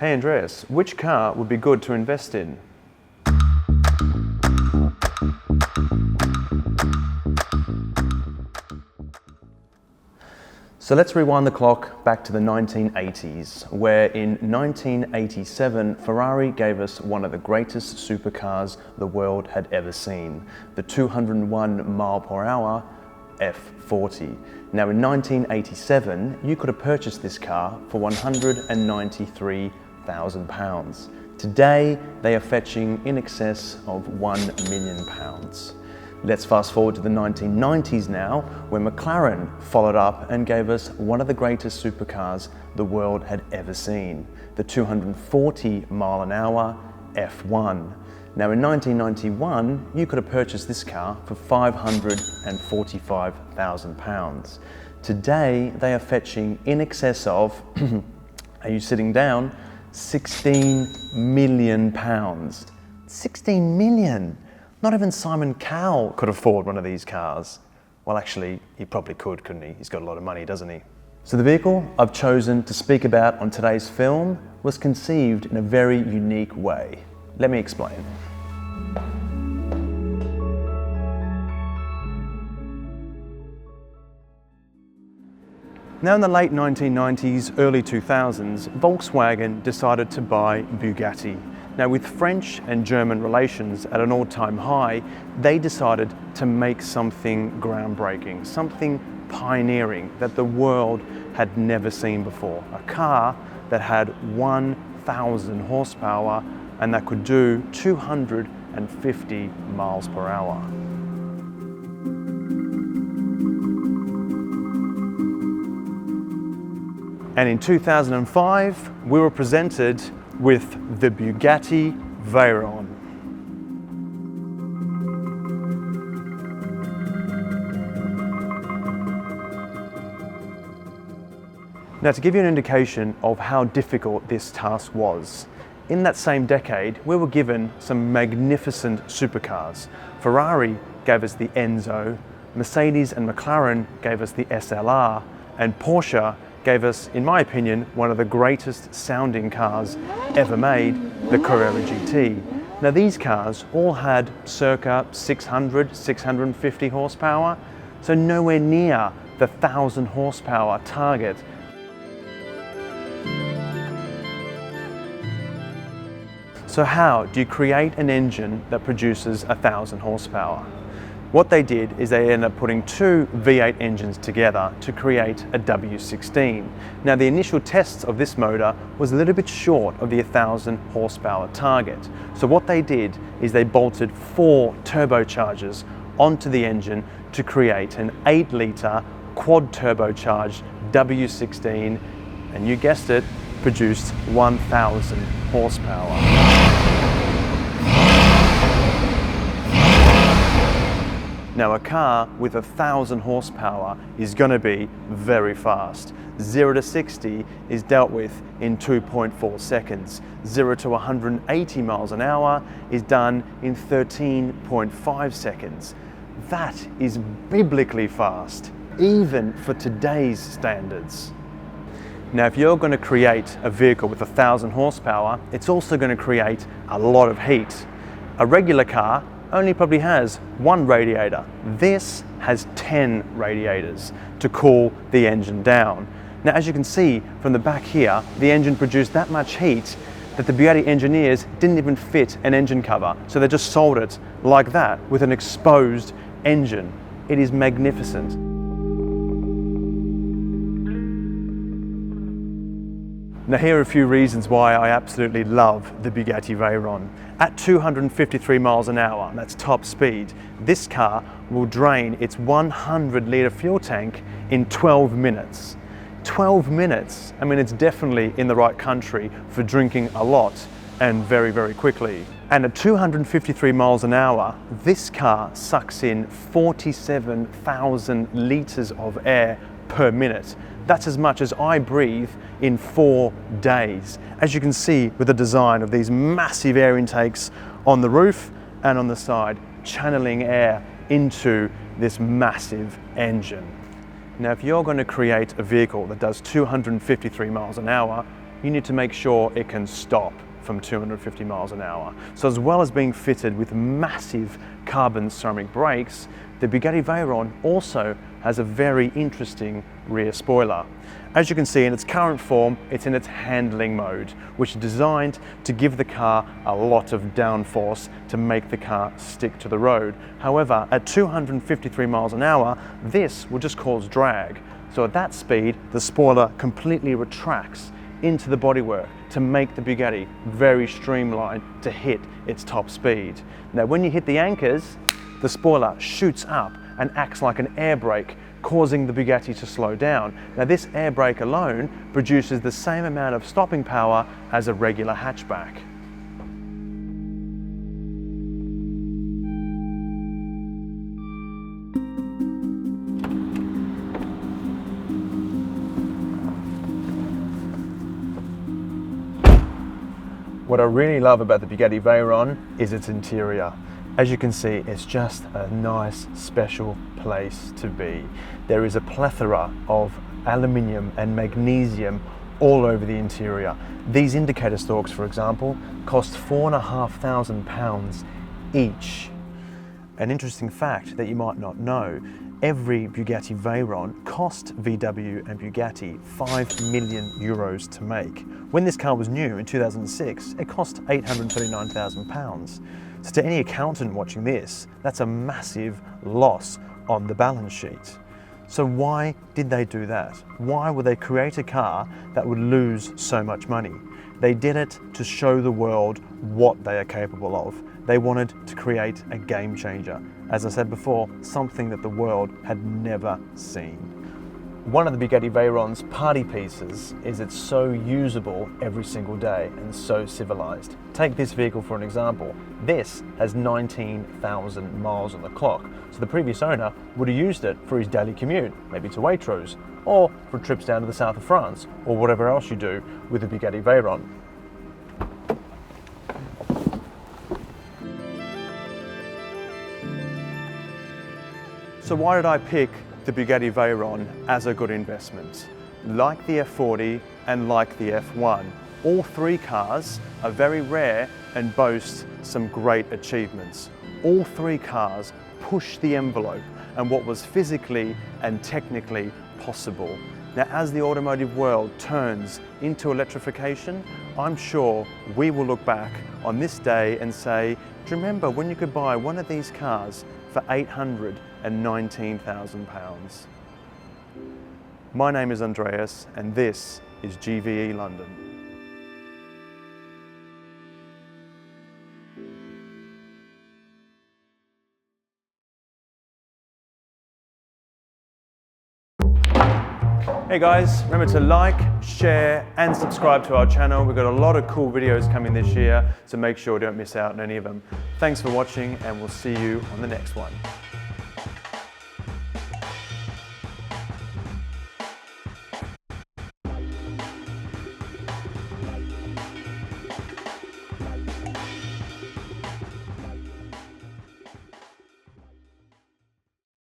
Hey Andreas, which car would be good to invest in? So let's rewind the clock back to the 1980s, where in 1987, Ferrari gave us one of the greatest supercars the world had ever seen, the 201 mile per hour F40. Now in 1987, you could have purchased this car for £193,000. Today, they are fetching in excess of £1 million. Let's fast forward to the 1990s now, where McLaren followed up and gave us one of the greatest supercars the world had ever seen, the 240 mile an hour F1. Now in 1991, you could have purchased this car for £545,000. Today, they are fetching in excess of, are you sitting down, £16 million. 16 million! Not even Simon Cowell could afford one of these cars. Well, actually, he probably could, couldn't he? He's got a lot of money, doesn't he? So the vehicle I've chosen to speak about on today's film was conceived in a very unique way. Let me explain. Now in the late 1990s, early 2000s, Volkswagen decided to buy Bugatti. Now with French and German relations at an all-time high, they decided to make something groundbreaking, something pioneering that the world had never seen before. A car that had 1,000 horsepower and that could do 250 miles per hour. And in 2005, we were presented with the Bugatti Veyron. Now, to give you an indication of how difficult this task was, in that same decade, we were given some magnificent supercars. Ferrari gave us the Enzo, Mercedes and McLaren gave us the SLR, and Porsche gave us, in my opinion, one of the greatest sounding cars ever made, the Carrera GT. Now these cars all had circa 600, 650 horsepower, so nowhere near the 1,000 horsepower target. So how do you create an engine that produces 1,000 horsepower? What they did is they ended up putting two V8 engines together to create a W16. Now the initial tests of this motor was a little bit short of the 1,000 horsepower target. So what they did is they bolted 4 turbochargers onto the engine to create an 8-litre quad turbocharged W16, and you guessed it, produced 1,000 horsepower. Now a car with 1,000 horsepower is going to be very fast. 0 to 60 is dealt with in 2.4 seconds. 0 to 180 miles an hour is done in 13.5 seconds. That is biblically fast, even for today's standards. Now if you're going to create a vehicle with 1,000 horsepower, it's also going to create a lot of heat. A regular car only probably has 1 radiator. This has 10 radiators to cool the engine down. Now as you can see from the back here, the engine produced that much heat that the Bugatti engineers didn't even fit an engine cover, so they just sold it like that with an exposed engine. It is magnificent. Now here are a few reasons why I absolutely love the Bugatti Veyron. At 253 miles an hour, that's top speed, this car will drain its 100-litre fuel tank in 12 minutes. 12 minutes, I mean it's definitely in the right country for drinking a lot and very, very quickly. And at 253 miles an hour, this car sucks in 47,000 litres of air per minute. That's as much as I breathe in 4 days. As you can see with the design of these massive air intakes on the roof and on the side, channeling air into this massive engine. Now, if you're going to create a vehicle that does 253 miles an hour, you need to make sure it can stop from 250 miles an hour. So as well as being fitted with massive carbon ceramic brakes, the Bugatti Veyron also has a very interesting rear spoiler. As you can see in its current form, it's in its handling mode, which is designed to give the car a lot of downforce to make the car stick to the road. However, at 253 miles an hour, this will just cause drag. So at that speed, the spoiler completely retracts into the bodywork to make the Bugatti very streamlined to hit its top speed. Now, when you hit the anchors, the spoiler shoots up and acts like an air brake, causing the Bugatti to slow down. Now, this air brake alone produces the same amount of stopping power as a regular hatchback. What I really love about the Bugatti Veyron is its interior. As you can see, it's just a nice, special place to be. There is a plethora of aluminium and magnesium all over the interior. These indicator stalks, for example, cost £4,500 each. An interesting fact that you might not know, every Bugatti Veyron cost VW and Bugatti €5 million to make. When this car was new in 2006, it cost £839,000. So to any accountant watching this, that's a massive loss on the balance sheet. So why did they do that? Why would they create a car that would lose so much money? They did it to show the world what they are capable of. They wanted to create a game changer. As I said before, something that the world had never seen. One of the Bugatti Veyron's party pieces is it's so usable every single day and so civilized. Take this vehicle for an example. This has 19,000 miles on the clock. So the previous owner would have used it for his daily commute, maybe to Waitrose, or for trips down to the south of France, or whatever else you do with the Bugatti Veyron. So why did I pick the Bugatti Veyron as a good investment? Like the F40 and like the F1, all three cars are very rare and boast some great achievements. All three cars push the envelope and what was physically and technically possible. Now, as the automotive world turns into electrification, I'm sure we will look back on this day and say, do you remember when you could buy one of these cars for £819,000? My name is Andreas and this is GVE London. Hey guys, remember to like, share and subscribe to our channel. We've got a lot of cool videos coming this year, so make sure you don't miss out on any of them. Thanks for watching and we'll see you on the next one.